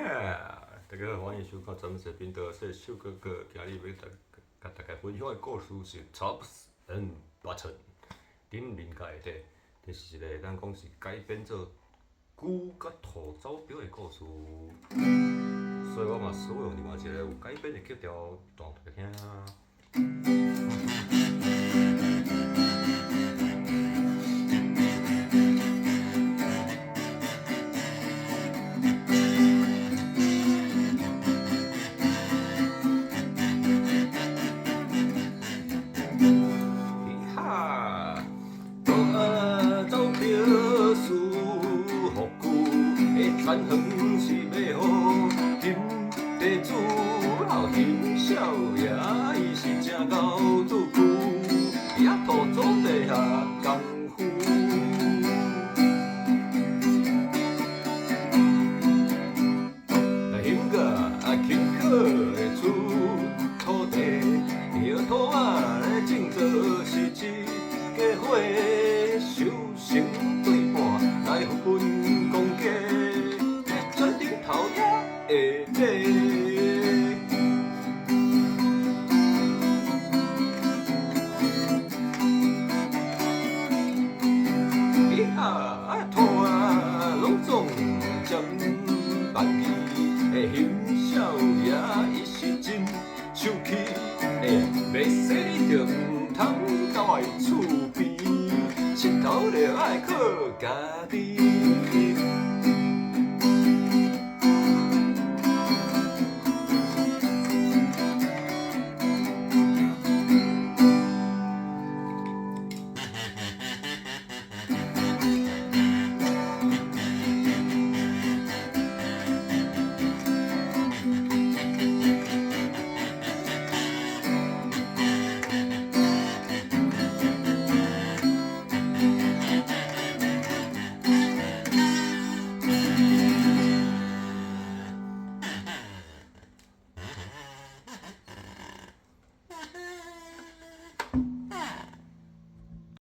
大家好，欢迎收看咱们这频道，说秀哥哥今日要甲大家分享的故事是《Chops and Button》。顶面界底，这是一个咱讲是改编做牛甲兔走表的故事。所以我嘛使用另外一个有改编的曲调，当大家听。走票事复旧的传远是要予金地主老兄少爷，伊是正厚主。